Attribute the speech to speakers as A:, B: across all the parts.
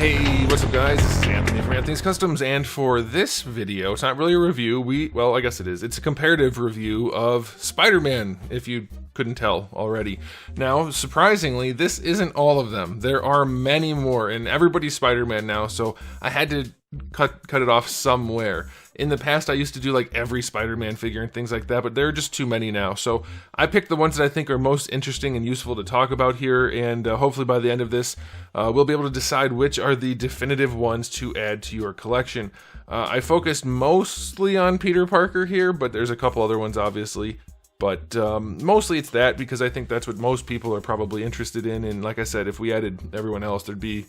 A: Hey, what's up guys? This is Anthony from Anthony's Customs, and for this video, it's not really a review, well, I guess it is. It's a comparative review of Spider-Man, if you couldn't tell already. Now, surprisingly, this isn't all of them. There are many more, and everybody's Spider-Man now, so I had to cut it off somewhere. In the past, I used to do like every Spider-Man figure and things like that, but there are just too many now. So I picked the ones that I think are most interesting and useful to talk about here, and hopefully by the end of this, we'll be able to decide which are the definitive ones to add to your collection. I focused mostly on Peter Parker here, but there's a couple other ones obviously. But mostly it's that, because I think that's what most people are probably interested in, and like I said, if we added everyone else, there'd be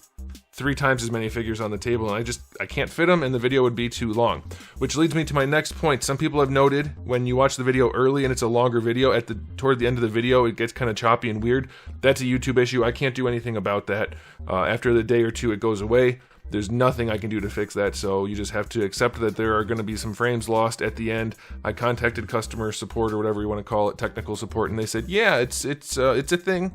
A: 3 times as many figures on the table, and I can't fit them, and the video would be too long. Which leads me to my next point. Some people have noted when you watch the video early and it's a longer video, toward the end of the video it gets kind of choppy and weird. That's a YouTube issue. I can't do anything about that. After the day or two it goes away. There's nothing I can do to fix that, so you just have to accept that there are going to be some frames lost at the end. I contacted customer support, or whatever you want to call it, technical support, and they said, yeah, it's a thing.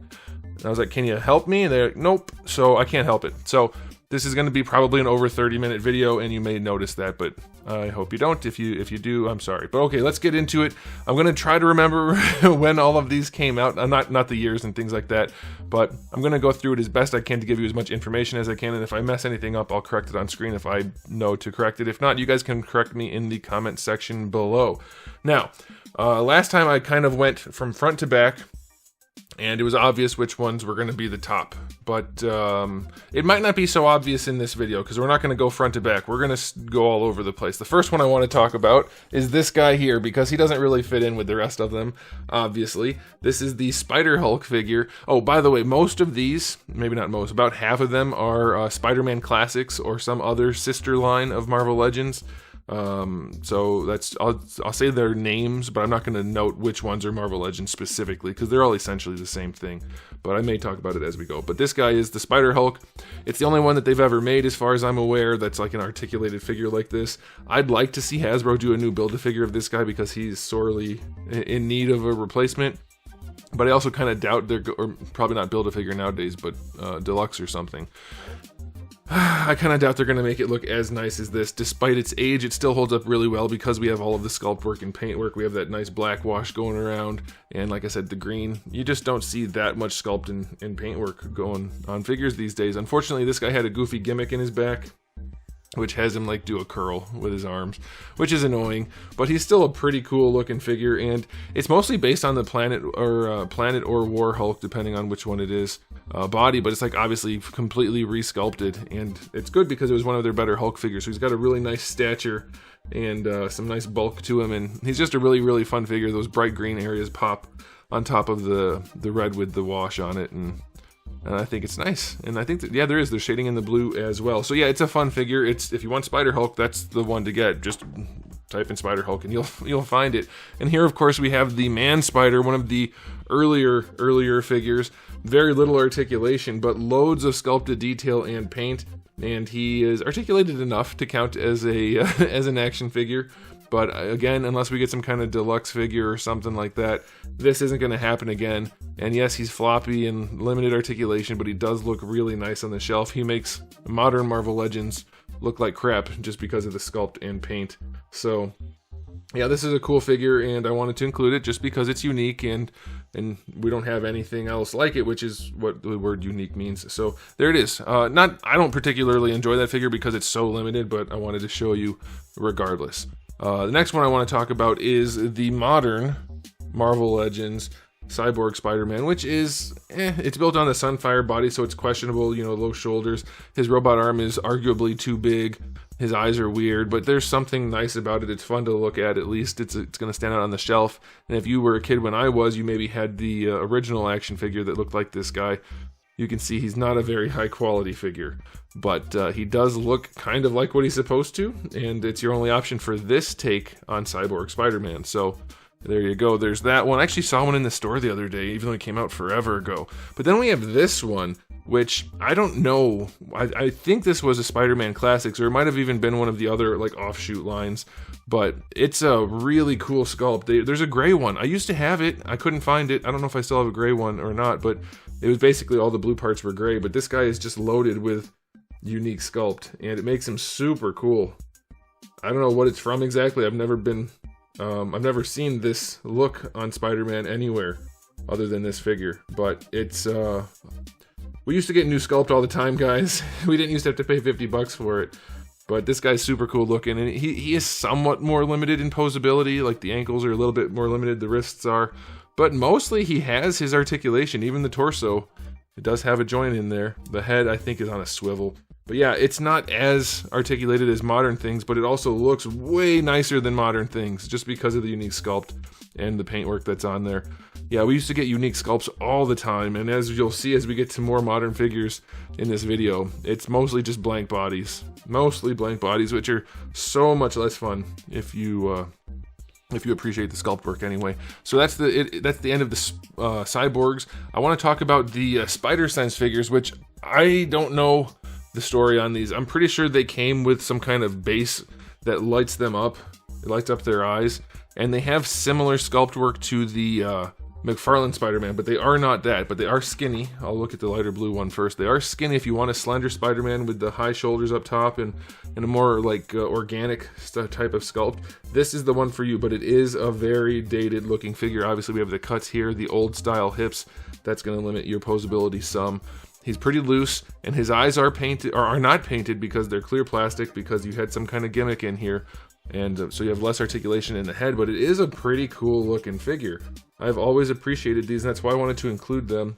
A: And I was like, can you help me? And they're like, nope, so I can't help it. So this is going to be probably an over 30-minute video, and you may notice that, but I hope you don't. If you do, I'm sorry. But okay, let's get into it. I'm going to try to remember when all of these came out. Not the years and things like that, but I'm going to go through it as best I can to give you as much information as I can, and if I mess anything up, I'll correct it on screen if I know to correct it. If not, you guys can correct me in the comment section below. Now, last time I kind of went from front to back, and it was obvious which ones were going to be the top. But it might not be so obvious in this video, because we're not going to go front to back. We're going to go all over the place. The first one I want to talk about is this guy here, because he doesn't really fit in with the rest of them, obviously. This is the Spider-Hulk figure. Oh, by the way, most of these, maybe not most, about half of them are Spider-Man Classics or some other sister line of Marvel Legends. So that's, I'll say their names, but I'm not going to note which ones are Marvel Legends specifically, because they're all essentially the same thing, but I may talk about it as we go. But this guy is the Spider-Hulk. It's the only one that they've ever made, as far as I'm aware, that's like an articulated figure like this. I'd like to see Hasbro do a new Build-A-Figure of this guy, because he's sorely in need of a replacement. But I also kind of doubt or probably not Build-A-Figure nowadays, but Deluxe or something. I kind of doubt they're going to make it look as nice as this. Despite its age, it still holds up really well, because we have all of the sculpt work and paint work. We have that nice black wash going around, and like I said, the green. You just don't see that much sculpt and paint work going on figures these days. Unfortunately, this guy had a goofy gimmick in his back, which has him like do a curl with his arms, which is annoying, but he's still a pretty cool looking figure, and it's mostly based on the Planet or War Hulk, depending on which one it is, body, but it's like obviously completely resculpted, and it's good because it was one of their better Hulk figures. So he's got a really nice stature and some nice bulk to him, and he's just a really fun figure. Those bright green areas pop on top of the red with the wash on it, and I think it's nice. And I think that, yeah, there's shading in the blue as well. So yeah, it's a fun figure. If you want Spider-Hulk, that's the one to get. Just type in Spider-Hulk and you'll find it. And here, of course, we have the Man Spider, one of the earlier figures. Very little articulation, but loads of sculpted detail and paint. And he is articulated enough to count as as an action figure. But again, unless we get some kind of deluxe figure or something like that, this isn't going to happen again. And yes, he's floppy and limited articulation, but he does look really nice on the shelf. He makes modern Marvel Legends look like crap just because of the sculpt and paint. So yeah, this is a cool figure, and I wanted to include it just because it's unique, and we don't have anything else like it, which is what the word unique means. So there it is. I don't particularly enjoy that figure because it's so limited, but I wanted to show you regardless. The next one I want to talk about is the modern Marvel Legends Cyborg Spider-Man, which is, it's built on the Sunfire body, so it's questionable, low shoulders. His robot arm is arguably too big. His eyes are weird, but there's something nice about it. It's fun to look at least. It's going to stand out on the shelf. And if you were a kid when I was, you maybe had the original action figure that looked like this guy. You can see he's not a very high quality figure, but he does look kind of like what he's supposed to, and it's your only option for this take on Cyborg Spider-Man. So there you go, there's that one. I actually saw one in the store the other day, even though it came out forever ago. But then we have this one, which I don't know, I think this was a Spider-Man Classics, or it might have even been one of the other like offshoot lines, but it's a really cool sculpt. There's a gray one. I used to have it, I couldn't find it. I don't know if I still have a gray one or not, but it was basically all the blue parts were gray, but this guy is just loaded with unique sculpt, and it makes him super cool. I don't know what it's from exactly. I've never seen this look on Spider-Man anywhere other than this figure, but it's we used to get new sculpt all the time, guys. We didn't used to have to pay 50 bucks for it, but this guy's super cool looking, and he is somewhat more limited in posability. Like the ankles are a little bit more limited, the wrists are, but mostly he has his articulation. Even the torso, it does have a joint in there. The head, I think, is on a swivel. But yeah, it's not as articulated as modern things, but it also looks way nicer than modern things just because of the unique sculpt and the paintwork that's on there. Yeah, we used to get unique sculpts all the time, and as you'll see as we get to more modern figures in this video, it's mostly just blank bodies. Mostly blank bodies, which are so much less fun if you appreciate the sculpt work anyway. So that's the end of the Cyborgs. I want to talk about the Spider Sense figures, which I don't know the story on these. I'm pretty sure they came with some kind of base that lights them up. It lights up their eyes, and they have similar sculpt work to the McFarland Spider-Man, but they are not that, but they are skinny. I'll look at the lighter blue one first. They are skinny if you want a slender Spider-Man with the high shoulders up top and a more like organic type of sculpt. This is the one for you, but it is a very dated looking figure. Obviously we have the cuts here, the old style hips. That's going to limit your posability some. He's pretty loose, and his eyes are painted, or are not painted because they're clear plastic, because you had some kind of gimmick in here, and so you have less articulation in the head, but it is a pretty cool looking figure. I've always appreciated these, and that's why I wanted to include them.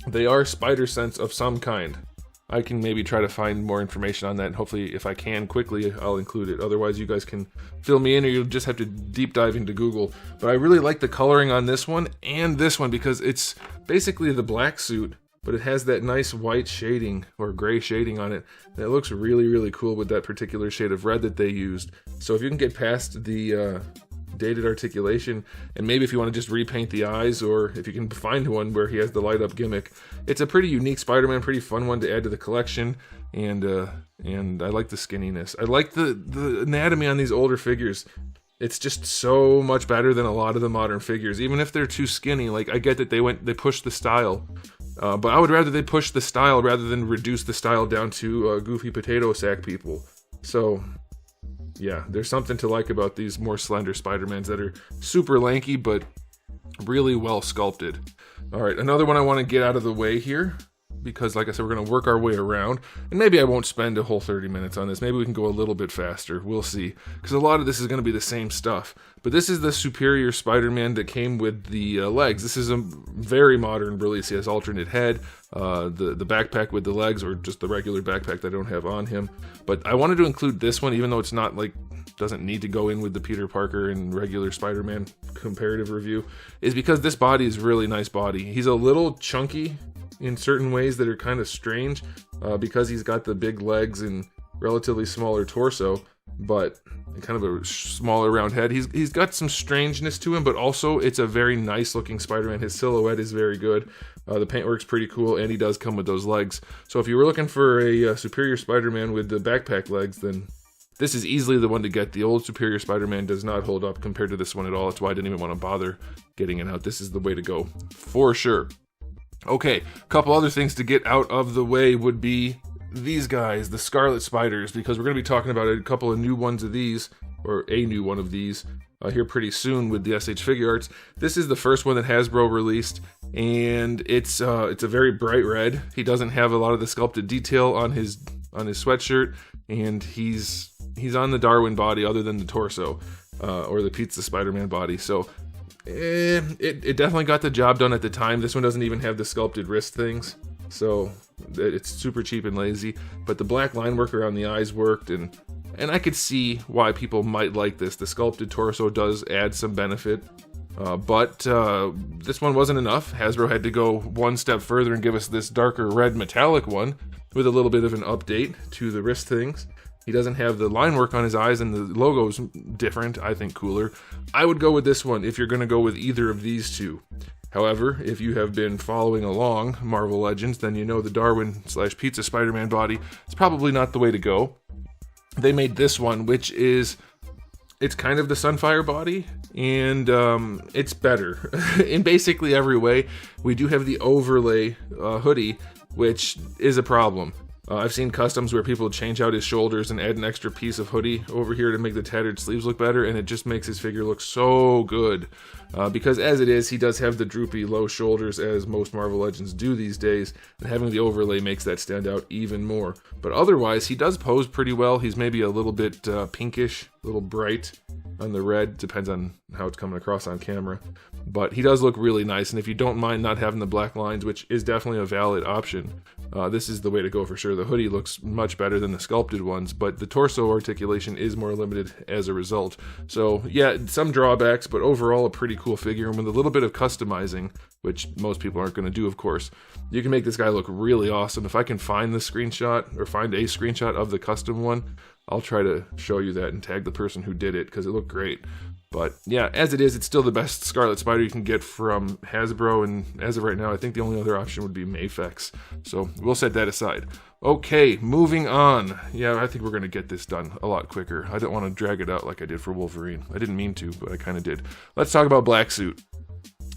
A: They are Spider Sense of some kind. I can maybe try to find more information on that, and hopefully if I can quickly, I'll include it. Otherwise you guys can fill me in, or you'll just have to deep dive into Google. But I really like the coloring on this one and this one, because it's basically the black suit, but it has that nice white shading or gray shading on it. And it looks really, really cool with that particular shade of red that they used. So if you can get past the dated articulation, and maybe if you want to just repaint the eyes, or if you can find one where he has the light up gimmick, it's a pretty unique Spider-Man, pretty fun one to add to the collection. And I like the skinniness. I like the anatomy on these older figures. It's just so much better than a lot of the modern figures, even if they're too skinny. Like, I get that they pushed the style, but I would rather they push the style rather than reduce the style down to goofy potato sack people. So yeah, there's something to like about these more slender Spider-Mans that are super lanky but really well sculpted. All right, another one I want to get out of the way here, because like I said, we're going to work our way around, and maybe I won't spend a whole 30 minutes on this. Maybe we can go a little bit faster. We'll see, because a lot of this is going to be the same stuff. But this is the Superior Spider-Man that came with the legs. This is a very modern release. He has alternate head, the backpack with the legs, or just the regular backpack that I don't have on him. But I wanted to include this one, even though it's not like, doesn't need to go in with the Peter Parker and regular Spider-Man comparative review, is because this body is really nice body. He's a little chunky in certain ways that are kind of strange, because he's got the big legs and relatively smaller torso, but kind of a smaller round head. He's got some strangeness to him, but also it's a very nice looking Spider-Man. His silhouette is very good. The paintwork's pretty cool, and he does come with those legs. So if you were looking for a Superior Spider-Man with the backpack legs, then this is easily the one to get. The old Superior Spider-Man does not hold up compared to this one at all. That's why I didn't even want to bother getting it out. This is the way to go, for sure. Okay, a couple other things to get out of the way would be these guys, the Scarlet Spiders, because we're going to be talking about a couple of new ones of these, or a new one of these, here pretty soon with the SH Figure Arts. This is the first one that Hasbro released, and it's a very bright red. He doesn't have a lot of the sculpted detail on his sweatshirt, and he's on the Darwin body other than the torso, or the Pizza Spider-Man body. So it definitely got the job done at the time. This one doesn't even have the sculpted wrist things, so it's super cheap and lazy. But the black line work around the eyes worked, and I could see why people might like this. The sculpted torso does add some benefit, but this one wasn't enough. Hasbro had to go one step further and give us this darker red metallic one with a little bit of an update to the wrist things. He doesn't have the line work on his eyes, and the logo's different, I think cooler. I would go with this one if you're going to go with either of these two. However, if you have been following along Marvel Legends, then you know the Darwin/Pizza Spider-Man body is probably not the way to go. They made this one, which is, it's kind of the Sunfire body, and it's better in basically every way. We do have the overlay hoodie, which is a problem. I've seen customs where people change out his shoulders and add an extra piece of hoodie over here to make the tattered sleeves look better, and it just makes his figure look so good. Because as it is, he does have the droopy low shoulders as most Marvel Legends do these days, and having the overlay makes that stand out even more. But otherwise, he does pose pretty well. He's maybe a little bit pinkish, a little bright on the red, depends on how it's coming across on camera. But he does look really nice, and if you don't mind not having the black lines, which is definitely a valid option, this is the way to go for sure. The hoodie looks much better than the sculpted ones, but the torso articulation is more limited as a result. So yeah, some drawbacks, but overall a pretty cool figure, and with a little bit of customizing, which most people aren't going to do, of course, you can make this guy look really awesome. If I can find the screenshot, or find a screenshot of the custom one, I'll try to show you that and tag the person who did it, because it looked great. But yeah, as it is, it's still the best Scarlet Spider you can get from Hasbro, and as of right now, I think the only other option would be Mafex. So we'll set that aside. Okay, moving on. Yeah, I think we're going to get this done a lot quicker. I don't want to drag it out like I did for Wolverine. I didn't mean to, but I kind of did. Let's talk about Black Suit.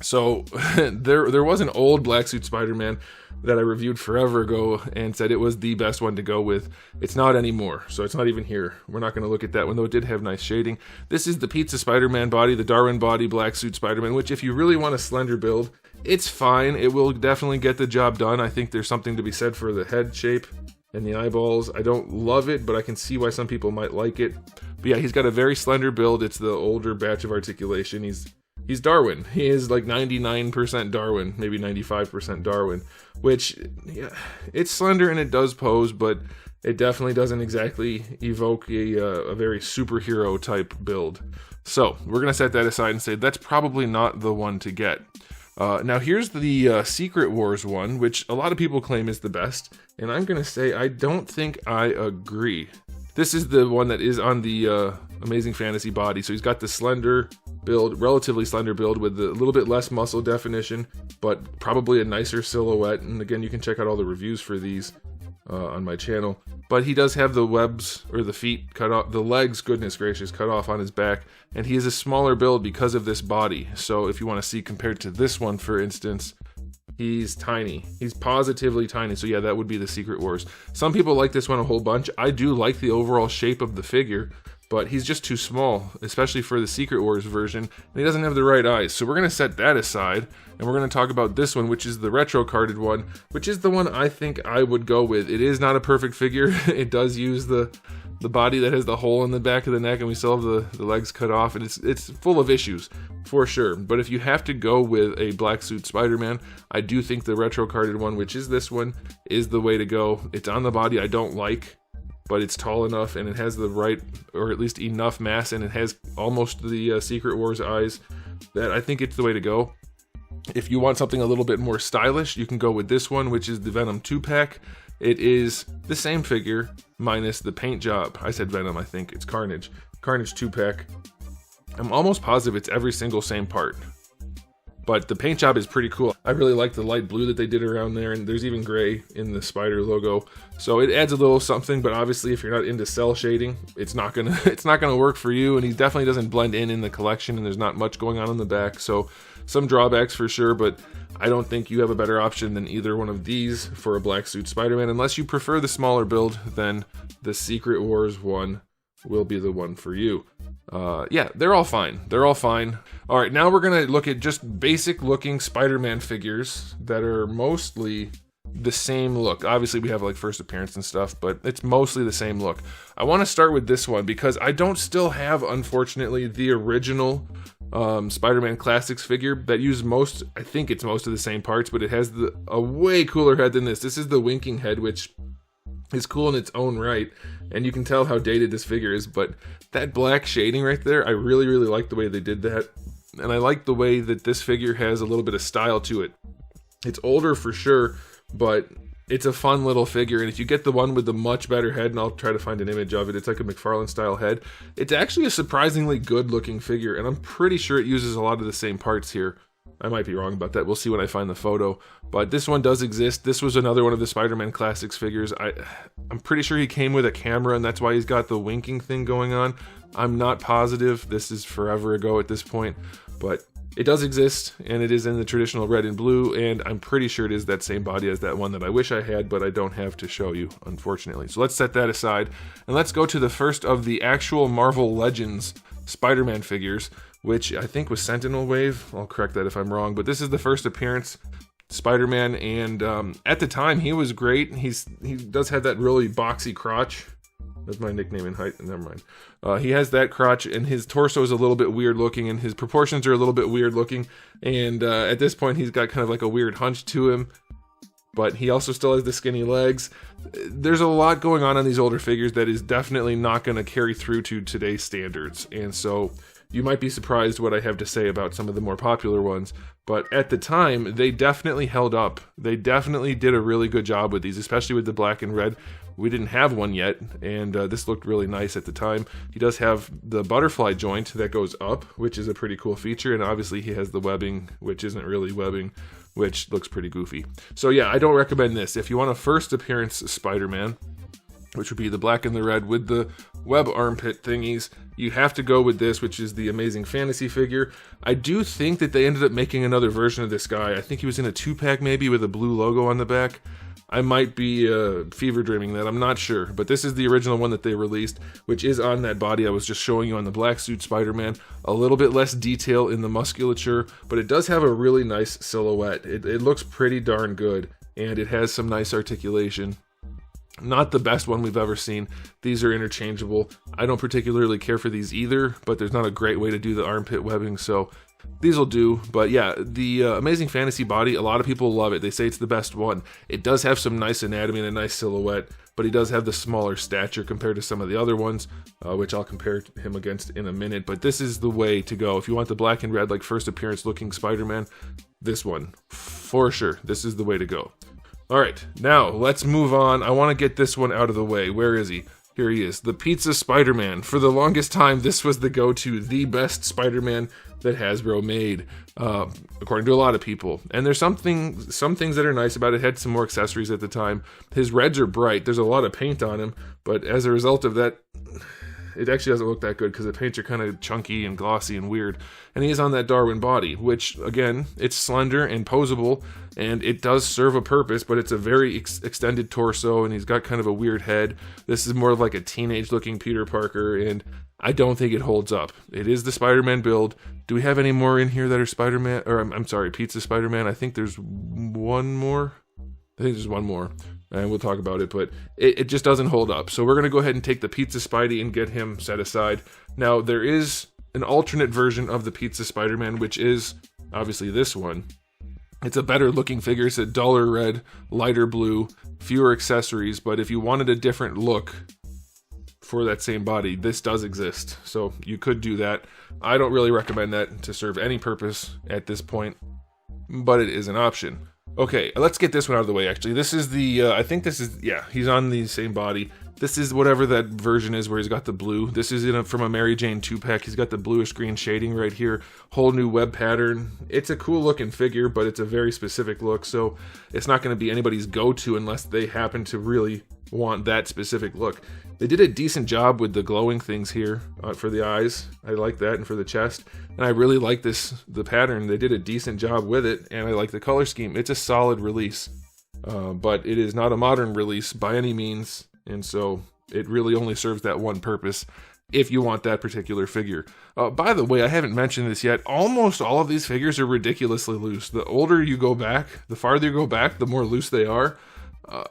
A: So there was an old Black Suit Spider-Man that I reviewed forever ago and said it was the best one to go with. It's not anymore, so it's not even here. We're not going to look at that one, though it did have nice shading. This is the Pizza Spider-Man body, the Darwin body Black Suit Spider-Man, which if you really want a slender build, it's fine. It will definitely get the job done. I think there's something to be said for the head shape and the eyeballs. I don't love it, but I can see why some people might like it. But yeah, he's got a very slender build. It's the older batch of articulation. He's Darwin. He is like 99% Darwin, maybe 95% Darwin, which, yeah, it's slender and it does pose, but it definitely doesn't exactly evoke a very superhero type build. So we're going to set that aside and say that's probably not the one to get. Now here's the Secret Wars one, which a lot of people claim is the best, and I'm going to say I don't think I agree. This is the one that is on the Amazing Fantasy body, so he's got the slender build, relatively slender build with a little bit less muscle definition, but probably a nicer silhouette. And again, you can check out all the reviews for these on my channel. But he does have the webs, or the feet cut off, the legs, goodness gracious, cut off on his back, and he is a smaller build because of this body. So if you want to see compared to this one, for instance, he's tiny. He's positively tiny. So yeah, that would be the Secret Wars. Some people like this one a whole bunch. I do like the overall shape of the figure, but he's just too small, especially for the Secret Wars version, and he doesn't have the right eyes. So we're going to set that aside, and we're going to talk about this one, which is the retro carded one, which is the one I think I would go with. It is not a perfect figure. It does use the body that has the hole in the back of the neck, and we still have the legs cut off, and it's full of issues, for sure. But if you have to go with a Black Suit Spider-Man, I do think the retro carded one, which is this one, is the way to go. It's on the body I don't like, but it's tall enough, and it has the right, or at least enough mass, and it has almost the Secret Wars eyes, that I think it's the way to go. If you want something a little bit more stylish, you can go with this one, which is the Venom 2-pack. It is the same figure, minus the paint job. I said Venom, I think. It's Carnage. Carnage 2-pack. I'm almost positive it's every single same part. But the paint job is pretty cool. I really like the light blue that they did around there, and there's even gray in the spider logo. So it adds a little something, but obviously if you're not into cell shading, it's not gonna work for you, and he definitely doesn't blend in the collection, and there's not much going on in the back. So some drawbacks for sure, but I don't think you have a better option than either one of these for a Black Suit Spider-Man. Unless you prefer the smaller build, then the Secret Wars one will be the one for you. Yeah, they're all fine. They're all fine. All right, now we're going to look at just basic looking Spider-Man figures that are mostly the same look. Obviously, we have like first appearance and stuff, but it's mostly the same look. I want to start with this one because I don't still have, unfortunately, the original Spider-Man Classics figure that used most, I think it's most of the same parts, but it has a way cooler head than this. This is the winking head, which is cool in its own right, and you can tell how dated this figure is, but that black shading right there, I really, really like the way they did that, and I like the way that this figure has a little bit of style to it. It's older for sure, but it's a fun little figure, and if you get the one with the much better head, and I'll try to find an image of it, it's like a McFarland style head, it's actually a surprisingly good looking figure, and I'm pretty sure it uses a lot of the same parts here. I might be wrong about that. We'll see when I find the photo. But this one does exist. This was another one of the Spider-Man Classics figures. I'm pretty sure he came with a camera, and that's why he's got the winking thing going on. I'm not positive. This is forever ago at this point. But it does exist, and it is in the traditional red and blue, and I'm pretty sure it is that same body as that one that I wish I had, but I don't have to show you, unfortunately. So let's set that aside, and let's go to the first of the actual Marvel Legends Spider-Man figures, which I think was Sentinel Wave. I'll correct that if I'm wrong, but this is the first appearance Spider-Man, and at the time he was great. He does have that really boxy crotch. That's my nickname in height. Never mind. He has that crotch, and his torso is a little bit weird looking, and his proportions are a little bit weird looking. And at this point, he's got kind of like a weird hunch to him, but he also still has the skinny legs. There's a lot going on these older figures that is definitely not going to carry through to today's standards. And so you might be surprised what I have to say about some of the more popular ones, but at the time, they definitely held up. They definitely did a really good job with these, especially with the black and red. We didn't have one yet, and this looked really nice at the time. He does have the butterfly joint that goes up, which is a pretty cool feature, and obviously he has the webbing, which isn't really webbing, which looks pretty goofy. So yeah, I don't recommend this. If you want a first appearance Spider-Man, which would be the black and the red with the web armpit thingies, you have to go with this, which is the Amazing Fantasy figure. I do think that they ended up making another version of this guy. I think he was in a 2-pack maybe with a blue logo on the back. I might be fever dreaming that, I'm not sure, but this is the original one that they released, which is on that body I was just showing you on the black suit Spider-Man. A little bit less detail in the musculature, but it does have a really nice silhouette. It looks pretty darn good, and it has some nice articulation. Not the best one we've ever seen. These are interchangeable. I don't particularly care for these either, but there's not a great way to do the armpit webbing, so these will do. But yeah, the Amazing Fantasy body, a lot of people love it. They say it's the best one. It does have some nice anatomy and a nice silhouette, but he does have the smaller stature compared to some of the other ones, which I'll compare him against in a minute. But this is the way to go. If you want the black and red, like first appearance looking Spider-Man, this one, for sure, this is the way to go. All right, now let's move on. I want to get this one out of the way. Where is he? Here he is, the Pizza Spider-Man. For the longest time, this was the go-to, the best Spider-Man that Hasbro made, according to a lot of people. And there's some things that are nice about it. It had some more accessories at the time. His reds are bright. There's a lot of paint on him, but as a result of that, it actually doesn't look that good because the paints are kind of chunky and glossy and weird. And he is on that Darwin body, which, again, it's slender and posable, and it does serve a purpose, but it's a very extended torso, and he's got kind of a weird head. This is more like a teenage-looking Peter Parker, and I don't think it holds up. It is the Spider-Man build. Do we have any more in here that are Spider-Man, or I'm sorry, Pizza Spider-Man? I think there's one more. I think there's one more, and we'll talk about it, but it just doesn't hold up. So we're going to go ahead and take the Pizza Spidey and get him set aside. Now, there is an alternate version of the Pizza Spider-Man, which is obviously this one. It's a better looking figure. It's a duller red, lighter blue, fewer accessories, but if you wanted a different look for that same body, this does exist. So you could do that. I don't really recommend that to serve any purpose at this point, but it is an option. Okay, let's get this one out of the way, actually. This is the, I think this is, yeah, he's on the same body. This is whatever that version is where he's got the blue. This is from a Mary Jane 2-pack. He's got the bluish green shading right here. Whole new web pattern. It's a cool looking figure, but it's a very specific look, so it's not going to be anybody's go-to unless they happen to really want that specific look. They did a decent job with the glowing things here for the eyes. I like that, and for the chest. And I really like the pattern. They did a decent job with it, and I like the color scheme. It's a solid release, but it is not a modern release by any means, and so it really only serves that one purpose if you want that particular figure. By the way, I haven't mentioned this yet. Almost all of these figures are ridiculously loose. The older you go back, the farther you go back, the more loose they are.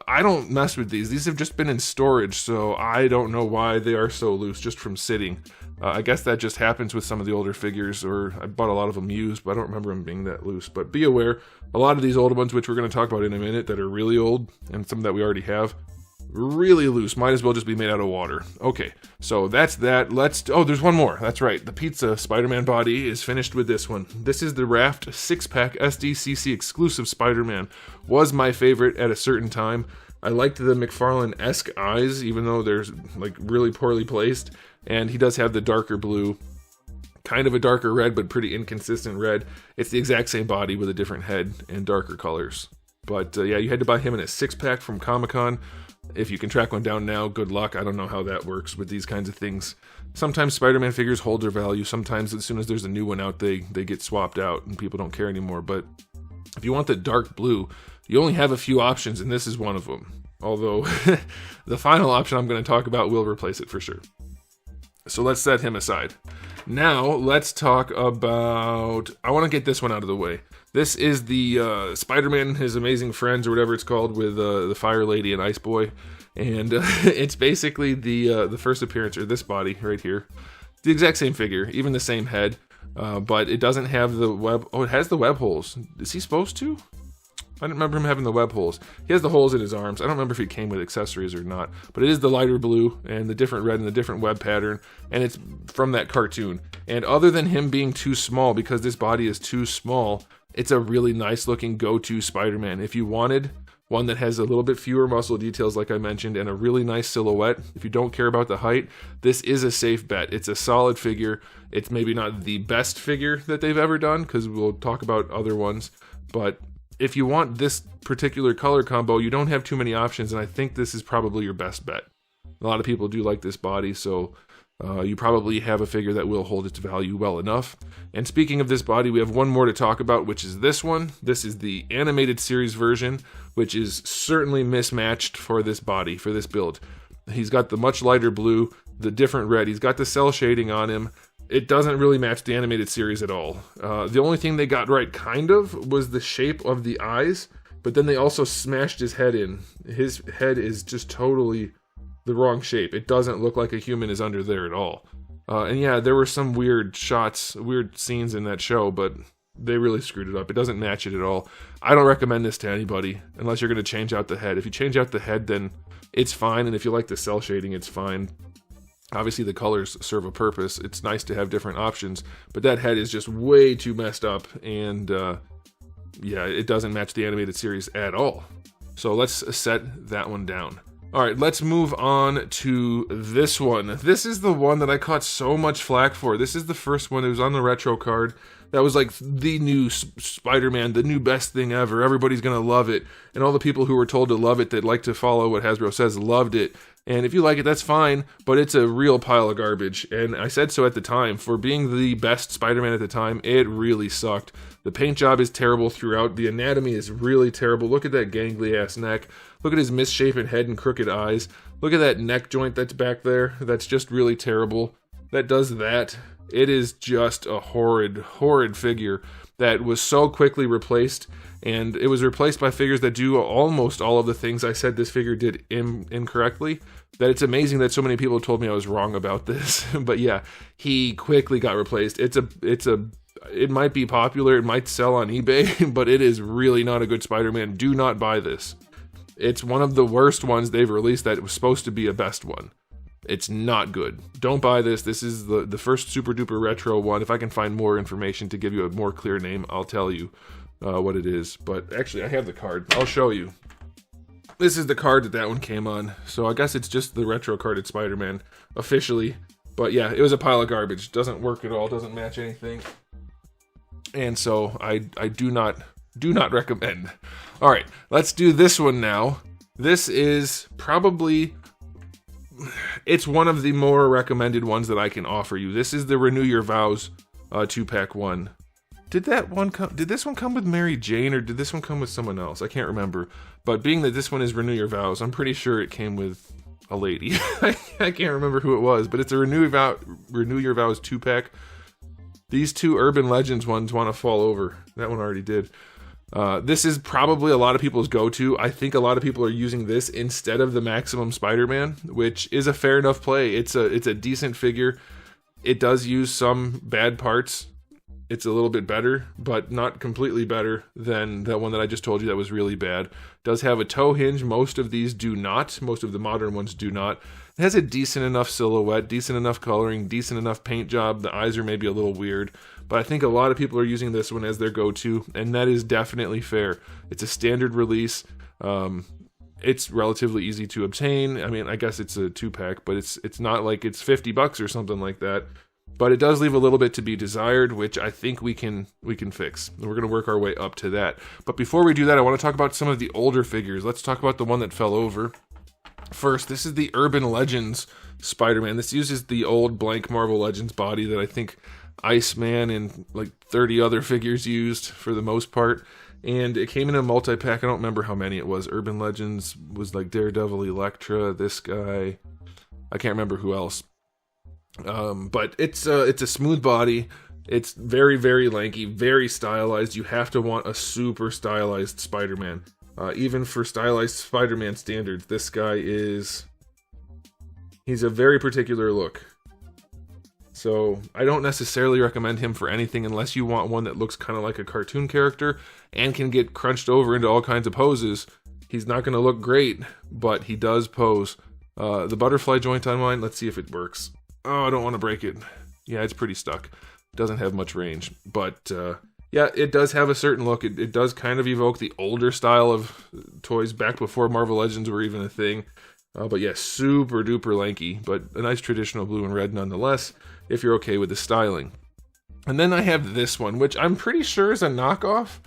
A: I don't mess with these. These have just been in storage, so I don't know why they are so loose just from sitting. I guess that just happens with some of the older figures, or I bought a lot of them used, but I don't remember them being that loose. But be aware, a lot of these old ones, which we're going to talk about in a minute, that are really old, and some that we already have, really loose. Might as well just be made out of water. Okay, so that's that. Oh, there's one more. That's right. The Pizza Spider-Man body is finished with this one. This is the Raft 6-pack SDCC exclusive Spider-Man. Was my favorite at a certain time. I liked the McFarland-esque eyes, even though they're like really poorly placed. And he does have the darker blue, kind of a darker red, but pretty inconsistent red. It's the exact same body with a different head and darker colors. But yeah, you had to buy him in a 6-pack from Comic-Con. If you can track one down now, good luck. I don't know how that works with these kinds of things. Sometimes Spider-Man figures hold their value. Sometimes as soon as there's a new one out, they get swapped out and people don't care anymore. But if you want the dark blue, you only have a few options, and this is one of them. Although the final option I'm going to talk about will replace it for sure. So let's set him aside. Now let's talk about, I want to get this one out of the way. This is the Spider-Man and His Amazing Friends, or whatever it's called, with the Fire Lady and Ice Boy. And it's basically the first appearance, or this body right here. The exact same figure, even the same head, but it doesn't have the web. Oh, it has the web holes. Is he supposed to? I don't remember him having the web holes. He has the holes in his arms. I don't remember if he came with accessories or not, but it is the lighter blue and the different red and the different web pattern, and it's from that cartoon. And other than him being too small, because this body is too small, it's a really nice looking go-to Spider-Man. If you wanted one that has a little bit fewer muscle details, like I mentioned, and a really nice silhouette, if you don't care about the height, this is a safe bet. It's a solid figure. It's maybe not the best figure that they've ever done, because we'll talk about other ones, but if you want this particular color combo, you don't have too many options, and I think this is probably your best bet. A lot of people do like this body, so you probably have a figure that will hold its value well enough. And speaking of this body, we have one more to talk about, which is this one. This is the animated series version, which is certainly mismatched for this body, for this build. He's got the much lighter blue, the different red. He's got the cell shading on him. It doesn't really match the animated series at all. The only thing they got right, kind of, was the shape of the eyes, but then they also smashed his head in. His head is just totally the wrong shape. It doesn't look like a human is under there at all. And yeah, there were some weird shots, weird scenes in that show, but they really screwed it up. It doesn't match it at all. I don't recommend this to anybody, unless you're going to change out the head. If you change out the head, then it's fine, and if you like the cell shading, it's fine. Obviously, the colors serve a purpose. It's nice to have different options, but that head is just way too messed up, and yeah, it doesn't match the animated series at all. So let's set that one down. All right, let's move on to this one. This is the one that I caught so much flack for. This is the first one. It was on the retro card. That was like the new Spider-Man, the new best thing ever. Everybody's going to love it. And all the people who were told to love it, that like to follow what Hasbro says, loved it. And if you like it, that's fine, but it's a real pile of garbage. And I said so at the time. For being the best Spider-Man at the time, it really sucked. The paint job is terrible throughout. The anatomy is really terrible. Look at that gangly-ass neck. Look at his misshapen head and crooked eyes. Look at that neck joint that's back there. That's just really terrible. That does that. It is just a horrid, horrid figure that was so quickly replaced. And it was replaced by figures that do almost all of the things I said this figure did incorrectly, that it's amazing that so many people told me I was wrong about this. But yeah, he quickly got replaced. It might be popular, it might sell on eBay, but it is really not a good Spider-Man. Do not buy this. It's one of the worst ones they've released that was supposed to be a best one. It's not good. Don't buy this. This is the first super duper retro one. If I can find more information to give you a more clear name, I'll tell you what it is. But actually, I have the card. I'll show you. This is the card that one came on. So I guess it's just the retro carded Spider-Man officially. But yeah, it was a pile of garbage. Doesn't work at all. Doesn't match anything. And so I do not recommend. All right, let's do this one now. This is probably, it's one of the more recommended ones that I can offer you. This is the Renew Your Vows 2-pack one. Did this one come with Mary Jane, or did this one come with someone else? I can't remember. But being that this one is Renew Your Vows, I'm pretty sure it came with a lady. I can't remember who it was, but it's a Renew Your Vows 2-pack. These two Urban Legends ones want to fall over. That one already did. This is probably a lot of people's go-to. I think a lot of people are using this instead of the Maximum Spider-Man, which is a fair enough play. It's a decent figure. It does use some bad parts. It's a little bit better, but not completely better than that one that I just told you that was really bad. It does have a toe hinge. Most of these do not. Most of the modern ones do not. It has a decent enough silhouette, decent enough coloring, decent enough paint job. The eyes are maybe a little weird, but I think a lot of people are using this one as their go-to, and that is definitely fair. It's a standard release. It's relatively easy to obtain. I mean, I guess it's a 2-pack, but it's not like it's $50 or something like that. But it does leave a little bit to be desired, which I think we can fix. And we're going to work our way up to that. But before we do that, I want to talk about some of the older figures. Let's talk about the one that fell over. First, this is the Urban Legends Spider-Man. This uses the old blank Marvel Legends body that I think Iceman and like 30 other figures used for the most part. And it came in a multi-pack. I don't remember how many it was. Urban Legends was like Daredevil, Elektra, this guy. I can't remember who else. But it's a smooth body. It's very, very lanky, very stylized. You have to want a super stylized Spider-Man. Even for stylized Spider-Man standards, this guy he's a very particular look. So I don't necessarily recommend him for anything unless you want one that looks kind of like a cartoon character and can get crunched over into all kinds of poses. He's not going to look great, but he does pose. The butterfly joint on mine, let's see if it works. Oh, I don't want to break it. Yeah, it's pretty stuck. Doesn't have much range, but yeah, it does have a certain look. It does kind of evoke the older style of toys back before Marvel Legends were even a thing. But yeah, super duper lanky, but a nice traditional blue and red nonetheless, if you're okay with the styling. And then I have this one, which I'm pretty sure is a knockoff.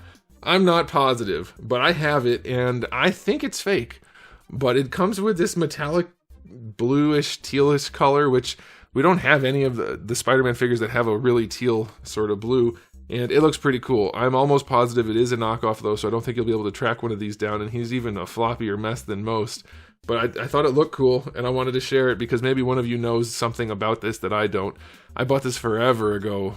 A: I'm not positive, but I have it, and I think it's fake. But it comes with this metallic bluish, tealish color, which we don't have any of the Spider-Man figures that have a really teal sort of blue, and it looks pretty cool. I'm almost positive it is a knockoff, though, so I don't think you'll be able to track one of these down, and he's even a floppier mess than most. But I thought it looked cool, and I wanted to share it because maybe one of you knows something about this that I don't. I bought this forever ago.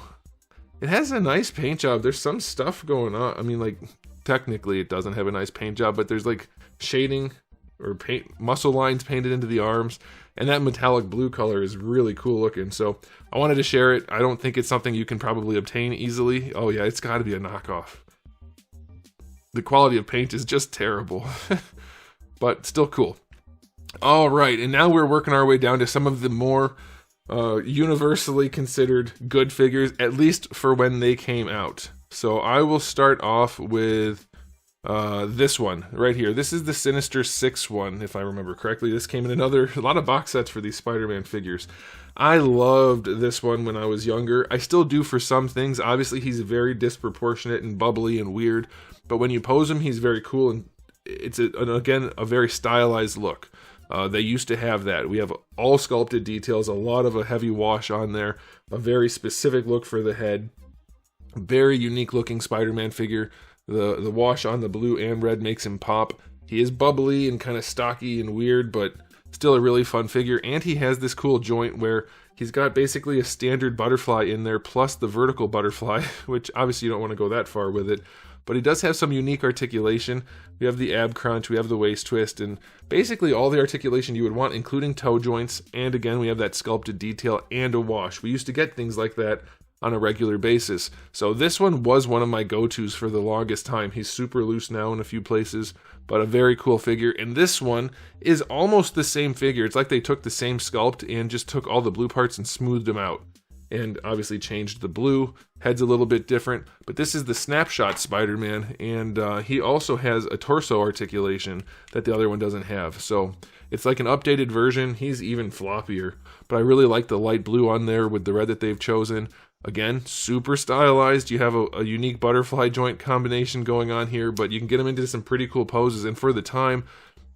A: It has a nice paint job. There's some stuff going on. I mean, like, technically it doesn't have a nice paint job, but there's, like, shading or paint muscle lines painted into the arms, and that metallic blue color is really cool looking. So I wanted to share it. I don't think it's something you can probably obtain easily. Oh yeah, it's got to be a knockoff. The quality of paint is just terrible, but still cool. All right, and now we're working our way down to some of the more universally considered good figures, at least for when they came out. So I will start off with this one right here. This is the Sinister Six one, if I remember correctly. This came in a lot of box sets for these Spider-Man figures. I loved this one when I was younger. I still do for some things. Obviously, he's very disproportionate and bubbly and weird, but when you pose him, he's very cool, and it's again a very stylized look. They used to have that. We have all sculpted details, a lot of a heavy wash on there, a very specific look for the head. Very unique looking Spider-Man figure. The wash on the blue and red makes him pop. He is bubbly and kind of stocky and weird, but still a really fun figure. And he has this cool joint where he's got basically a standard butterfly in there plus the vertical butterfly, which obviously you don't want to go that far with it. But he does have some unique articulation. We have the ab crunch, we have the waist twist, and basically all the articulation you would want, including toe joints. And again, we have that sculpted detail and a wash. We used to get things like that on a regular basis. So this one was one of my go-tos for the longest time. He's super loose now in a few places, but a very cool figure. And this one is almost the same figure. It's like they took the same sculpt and just took all the blue parts and smoothed them out. And obviously changed the blue. Head's a little bit different, but this is the Snapshot Spider-Man, and he also has a torso articulation that the other one doesn't have. So it's like an updated version. He's even floppier, but I really like the light blue on there with the red that they've chosen. Again, super stylized. You have a unique butterfly joint combination going on here, but you can get him into some pretty cool poses, and for the time,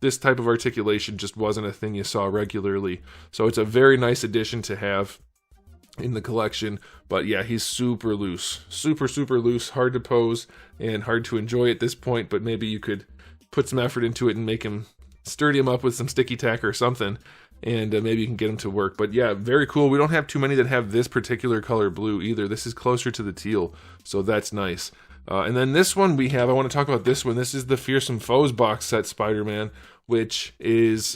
A: this type of articulation just wasn't a thing you saw regularly. So it's a very nice addition to have in the collection. But yeah, he's super loose, super loose, hard to pose and hard to enjoy at this point, but maybe you could put some effort into it and make him sturdy him up with some sticky tack or something, and maybe you can get him to work. But yeah, very cool. We don't have too many that have this particular color blue either. This is closer to the teal, so that's nice. And then this one I want to talk about this one. This is the Fearsome Foes box set Spider-Man, which is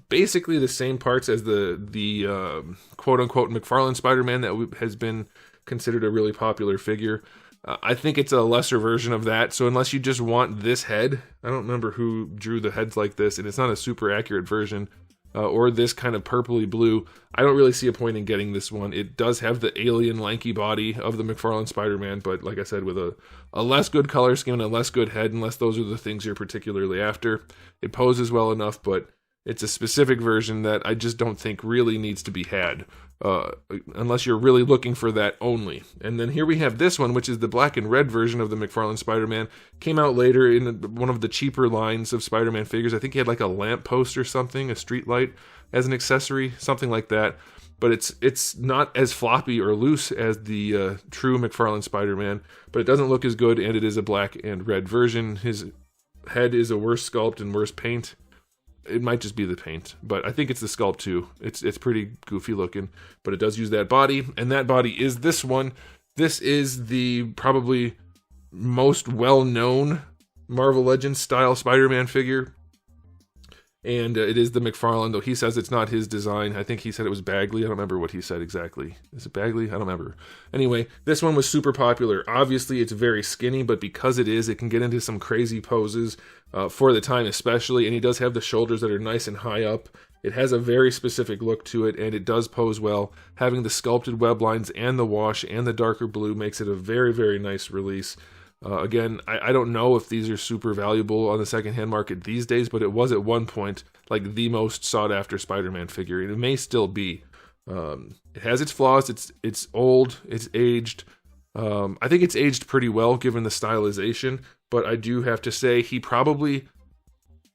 A: basically the same parts as the quote-unquote McFarland Spider-Man that has been considered a really popular figure. I think it's a lesser version of that, so unless you just want this head, I don't remember who drew the heads like this, and it's not a super accurate version, or this kind of purpley blue, I don't really see a point in getting this one. It does have the alien lanky body of the McFarlane Spider-Man, but like I said, with a less good color scheme and a less good head, unless those are the things you're particularly after. It poses well enough, but It's a specific version that I just don't think really needs to be had, unless you're really looking for that only. And then here we have this one, which is the black and red version of the McFarlane Spider-Man. Came out later in one of the cheaper lines of Spider-Man figures. I think he had like a lamp post or something, a street light as an accessory, something like that. But it's not as floppy or loose as the true McFarlane Spider-Man, but it doesn't look as good, and it is a black and red version. His head is a worse sculpt and worse paint. It might just be the paint, but I think it's the sculpt too. It's pretty goofy looking, but it does use that body, and that body is this one. This is the probably most well-known Marvel Legends style Spider-Man figure, and it is the McFarlane, though he says it's not his design. I think he said it was Bagley. I don't remember what he said exactly. Is it Bagley? I don't remember. Anyway, this one was super popular. Obviously, it's very skinny, but because it is, it can get into some crazy poses for the time especially, and he does have the shoulders that are nice and high up. It has a very specific look to it, and it does pose well. Having the sculpted web lines and the wash and the darker blue makes it a very, very nice release. Again, I don't know if these are super valuable on the secondhand market these days, but it was at one point like the most sought-after Spider-Man figure, and it may still be. It has its flaws. It's old. It's aged. I think it's aged pretty well given the stylization, but I do have to say he definitely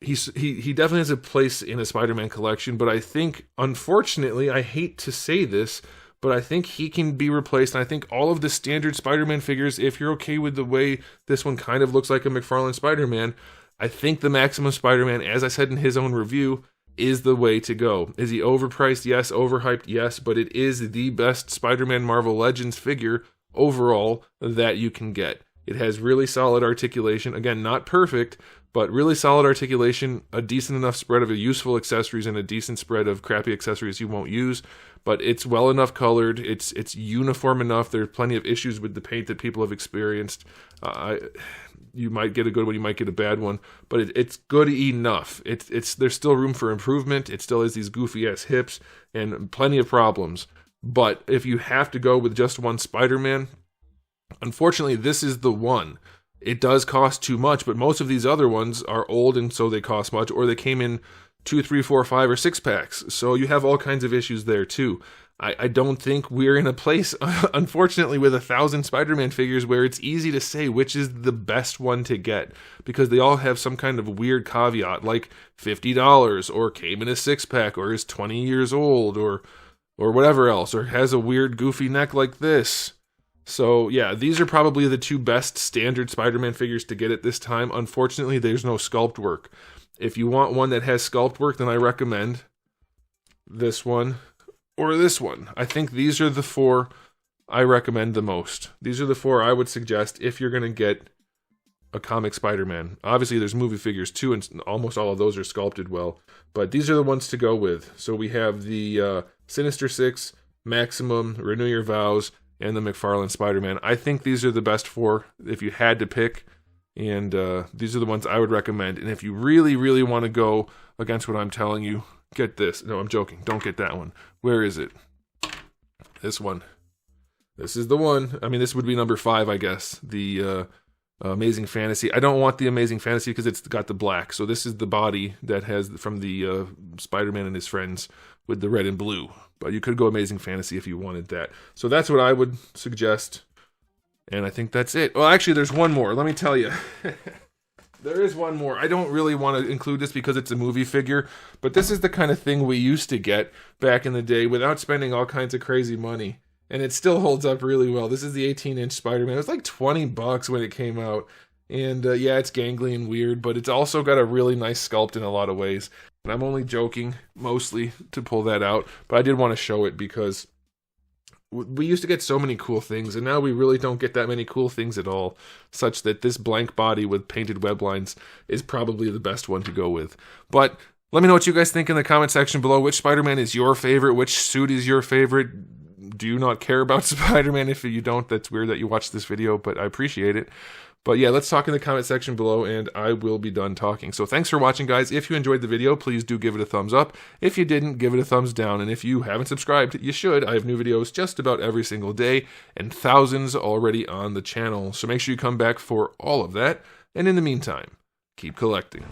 A: has a place in a Spider-Man collection. But I think, unfortunately, I hate to say this, but I think he can be replaced, and I think all of the standard Spider-Man figures, if you're okay with the way this one kind of looks like a McFarlane Spider-Man, I think the Maximum Spider-Man, as I said in his own review, is the way to go. Is he overpriced? Yes. Overhyped? Yes. But it is the best Spider-Man Marvel Legends figure overall that you can get. It has really solid articulation. Again, not perfect, but really solid articulation, a decent enough spread of useful accessories and a decent spread of crappy accessories you won't use. But it's well enough colored. It's uniform enough. There's plenty of issues with the paint that people have experienced. You might get a good one, you might get a bad one, but it's good enough. There's still room for improvement. It still has these goofy ass hips and plenty of problems. But if you have to go with just one Spider-Man, unfortunately, this is the one. It does cost too much, but most of these other ones are old and so they cost much, or they came in 2, 3, 4, 5, or 6 packs. So you have all kinds of issues there too. I don't think we're in a place, unfortunately, with 1,000 Spider-Man figures where it's easy to say which is the best one to get, because they all have some kind of weird caveat, like $50, or came in a 6-pack, or is 20 years old, or whatever else, or has a weird goofy neck like this. So yeah, these are probably the 2 best standard Spider-Man figures to get at this time. Unfortunately, there's no sculpt work. If you want one that has sculpt work, then I recommend this one or this one. I think these are the 4 I recommend the most. These are the 4 I would suggest if you're going to get a comic Spider-Man. Obviously, there's movie figures too, and almost all of those are sculpted well. But these are the ones to go with. So we have the Sinister Six, Maximum, Renew Your Vows, and the McFarlane Spider-Man. I think these are the best 4 if you had to pick. And these are the ones I would recommend. And if you really, really want to go against what I'm telling you, get this. No, I'm joking. Don't get that one. Where is it? This one. This is the one. I mean, this would be number 5, I guess. The Amazing Fantasy. I don't want the Amazing Fantasy because it's got the black. So this is the body that has from the Spider-Man and his friends with the red and blue. But you could go Amazing Fantasy if you wanted that. So that's what I would suggest. And I think that's it. Well, actually, there's one more. Let me tell you. There is one more. I don't really want to include this because it's a movie figure, but this is the kind of thing we used to get back in the day without spending all kinds of crazy money. And it still holds up really well. This is the 18-inch Spider-Man. It was like $20 when it came out. And yeah, it's gangly and weird, but it's also got a really nice sculpt in a lot of ways. And I'm only joking, mostly, to pull that out. But I did want to show it because we used to get so many cool things, and now we really don't get that many cool things at all, such that this blank body with painted web lines is probably the best one to go with. But let me know what you guys think in the comment section below. Which Spider-Man is your favorite? Which suit is your favorite? Do you not care about Spider-Man? If you don't, that's weird that you watched this video, but I appreciate it. But yeah, let's talk in the comment section below, and I will be done talking. So thanks for watching, guys. If you enjoyed the video, please do give it a thumbs up. If you didn't, give it a thumbs down. And if you haven't subscribed, you should. I have new videos just about every single day, and thousands already on the channel. So make sure you come back for all of that. And in the meantime, keep collecting.